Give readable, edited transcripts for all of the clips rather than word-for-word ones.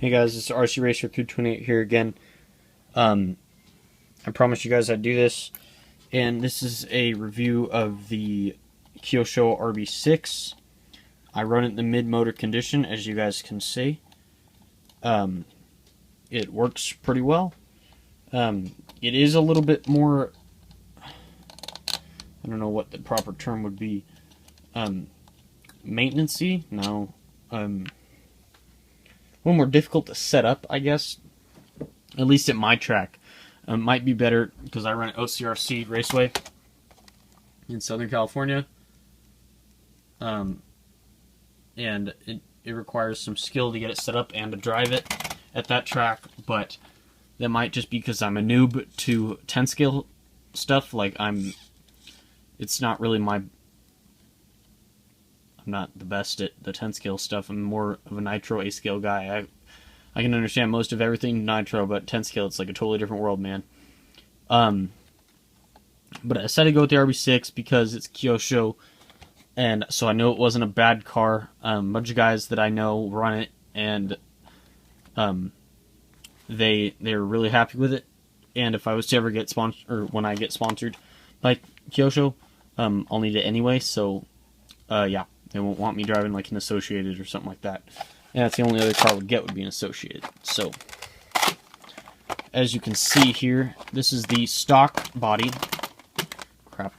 Hey guys, it's RC Racer 328 here again. I promised you guys I'd do this, and this is a review of the Kyosho rb6. I run it in the mid-motor condition, as you guys can see. It works pretty well. It is a little bit more, I don't know what the proper term would be, maintenance-y? No, a little more difficult to set up, I guess. At least at my track. Might be better because I run at OCRC Raceway in Southern California. And it requires some skill to get it set up and to drive it at that track, but that might just be because I'm a noob to 10 scale stuff. Like, it's not really I'm not the best at the 10 scale stuff. I'm more of a Nitro A scale guy. I can understand most of everything Nitro, but 10 scale, it's like a totally different world, man. But I decided to go with the rb6 because it's Kyosho, and so I know it wasn't a bad car. A bunch of guys that I know run it, and they're really happy with it. And if I was to ever get sponsored, or when I get sponsored by Kyosho, I'll need it anyway. So yeah, they won't want me driving like an Associated or something like that. And that's the only other car I would get, would be an Associated. So, as you can see here, this is the stock body. Crap.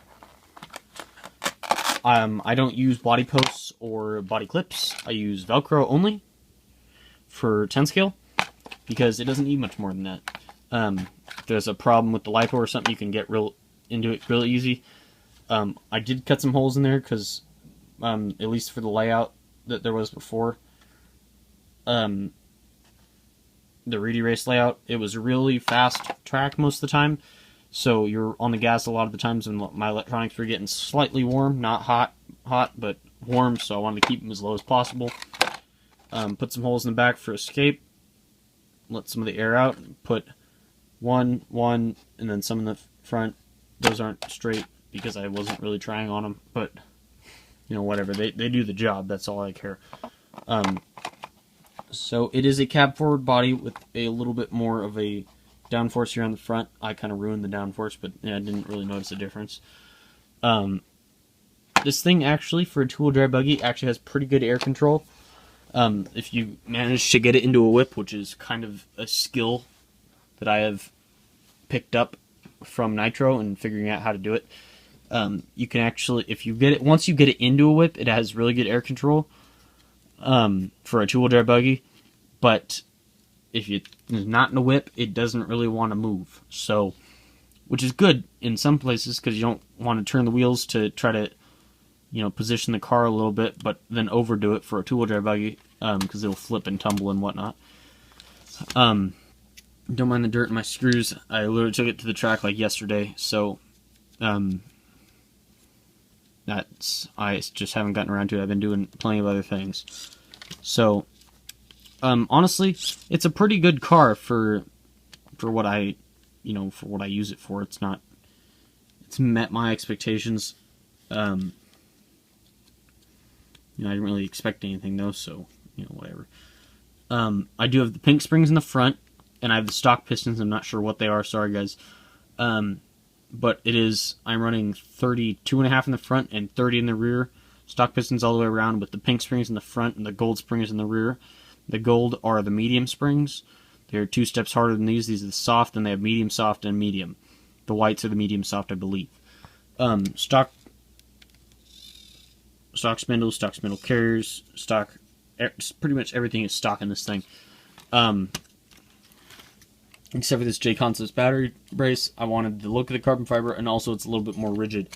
I don't use body posts or body clips. I use Velcro only for 10 scale because it doesn't need much more than that. If there's a problem with the LiPo or something, you can get into it really easy. I did cut some holes in there because, at least for the layout that there was before, the Reedy Race layout, it was a really fast track most of the time, so you're on the gas a lot of the times when my electronics were getting slightly warm, not hot, but warm, so I wanted to keep them as low as possible. Put some holes in the back for escape, let some of the air out, put one, and then some in the front. Those aren't straight because I wasn't really trying on them, but, you know, whatever, they do the job, that's all I care. So it is a cab forward body with a little bit more of a downforce here on the front. I kind of ruined the downforce, but yeah, I didn't really notice a difference. This thing actually, for a two-wheel drive buggy, actually has pretty good air control. If you manage to get it into a whip, which is kind of a skill that I have picked up from Nitro and figuring out how to do it. You can actually, if you get it, once you get it into a whip, it has really good air control. For a two-wheel drive buggy, but if it's not in a whip, it doesn't really want to move. So, which is good in some places because you don't want to turn the wheels to try to, you know, position the car a little bit, but then overdo it for a two-wheel drive buggy because it'll flip and tumble and whatnot. Don't mind the dirt in my screws. I literally took it to the track like yesterday, so I just haven't gotten around to it. I've been doing plenty of other things. So, honestly, it's a pretty good car for what I use it for. It's met my expectations. I didn't really expect anything though, so, whatever. I do have the pink springs in the front, and I have the stock pistons. I'm not sure what they are, sorry guys. But I'm running 32.5 in the front and 30 in the rear. Stock pistons all the way around with the pink springs in the front and the gold springs in the rear. The gold are the medium springs. They're 2 steps harder than these. These are the soft, and they have medium, soft, and medium. The whites are the medium soft, I believe. Stock spindles, stock spindle carriers, pretty much everything is stock in this thing. Except for this J-Concepts battery brace. I wanted the look of the carbon fiber, and also it's a little bit more rigid.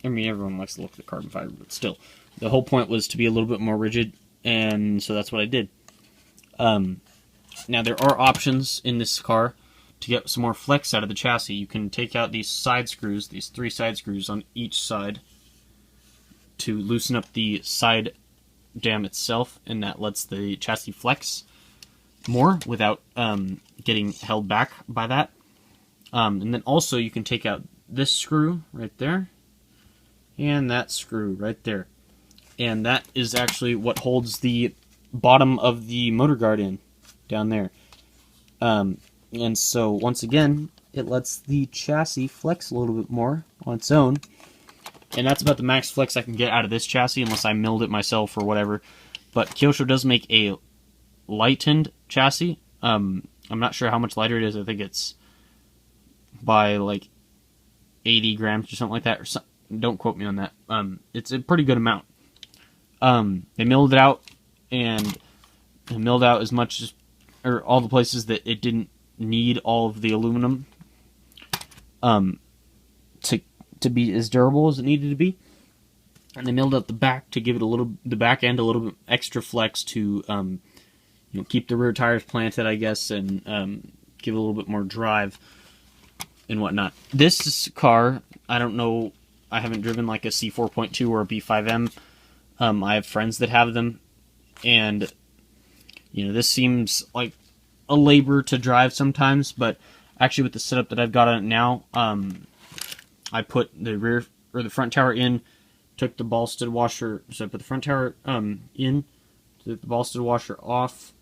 Everyone likes the look of the carbon fiber, but still. The whole point was to be a little bit more rigid, and so that's what I did. Now, there are options in this car to get some more flex out of the chassis. You can take out these side screws, these 3 side screws on each side, to loosen up the side dam itself, and that lets the chassis flex more without getting held back by that. And then also you can take out this screw right there and that screw right there, and that is actually what holds the bottom of the motor guard in, down there. And so, once again, it lets the chassis flex a little bit more on its own. And that's about the max flex I can get out of this chassis, unless I milled it myself or whatever. But Kyosho does make a lightened chassis. I'm not sure how much lighter it is. I think it's by like 80 grams or something like that. Or something. Don't quote me on that. It's a pretty good amount. They milled it out, and they milled out as much as, or all the places that it didn't need all of the aluminum to be as durable as it needed to be. And they milled out the back to give it the back end a little bit extra flex to keep the rear tires planted, I guess, and give it a little bit more drive and whatnot. This car, I don't know, I haven't driven like a C4.2 or a B5M. I have friends that have them, and this seems like a labor to drive sometimes, but actually with the setup that I've got on it now, I put the rear or the front tower in, took the ball stud washer, so I put the front tower in, took the ball stud washer off,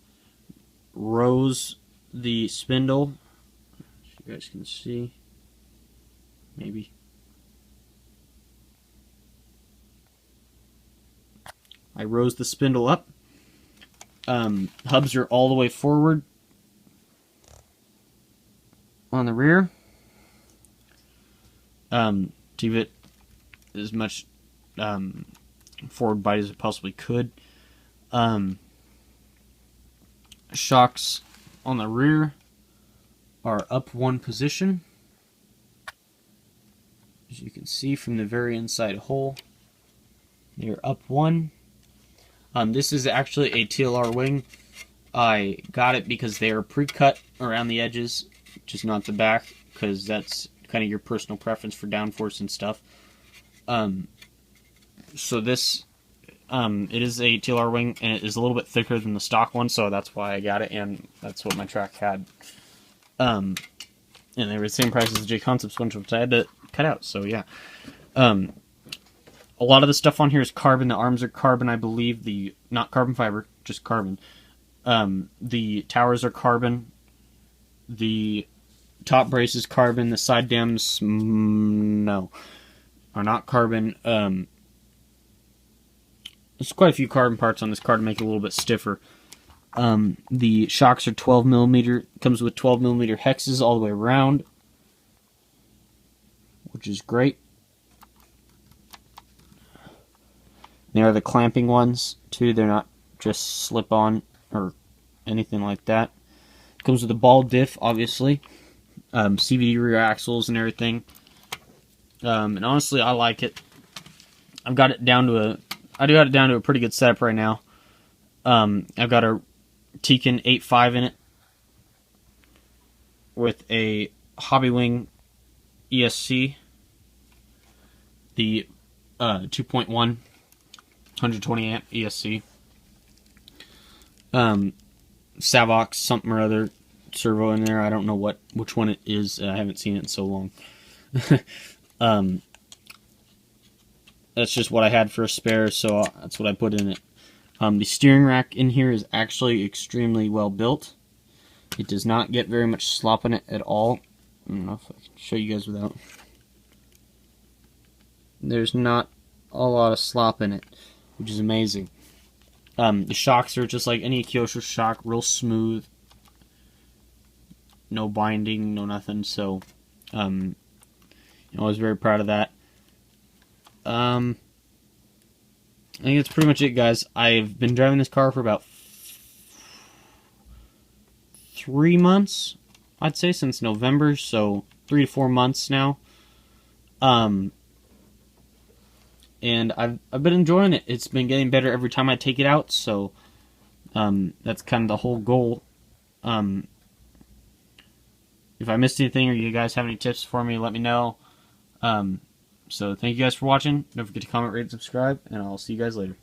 rose the spindle, so you guys can see, maybe. I rose the spindle up. Hubs are all the way forward on the rear. To give it as much forward bite as it possibly could. Shocks on the rear are up one position, as you can see from the very inside hole. They're up one. This is actually a TLR wing. I got it because they are pre-cut around the edges, just not the back, because that's kind of your personal preference for downforce and stuff. So this, it is a TLR wing, and it is a little bit thicker than the stock one, so that's why I got it, and that's what my track had. And they were the same price as the J Concepts one, which I had to cut out, so yeah. A lot of the stuff on here is carbon. The arms are carbon, I believe. Not carbon fiber, just carbon. The towers are carbon. The top brace is carbon. The side dams, no, are not carbon. There's quite a few carbon parts on this car to make it a little bit stiffer. The shocks are 12mm. Comes with 12mm hexes all the way around, which is great. They are the clamping ones, too. They're not just slip-on or anything like that. Comes with a ball diff, obviously. CVD rear axles and everything. And honestly, I like it. I do got it down to a pretty good setup right now. I've got a Tekin 8.5 in it with a Hobbywing ESC, the 2.1 120 amp ESC, Savox something or other servo in there. I don't know which one it is. I haven't seen it in so long. That's just what I had for a spare, so that's what I put in it. The steering rack in here is actually extremely well built. It does not get very much slop in it at all. I don't know if I can show you guys without. There's not a lot of slop in it, which is amazing. The shocks are just like any Kyosho shock, real smooth. No binding, no nothing, so I was very proud of that. I think that's pretty much it, guys. I've been driving this car for about 3 months, I'd say, since November, so 3 to 4 months now. And I've been enjoying it. It's been getting better every time I take it out, so that's kind of the whole goal. If I missed anything or you guys have any tips for me, let me know. So thank you guys for watching. Don't forget to comment, rate, and subscribe, and I'll see you guys later.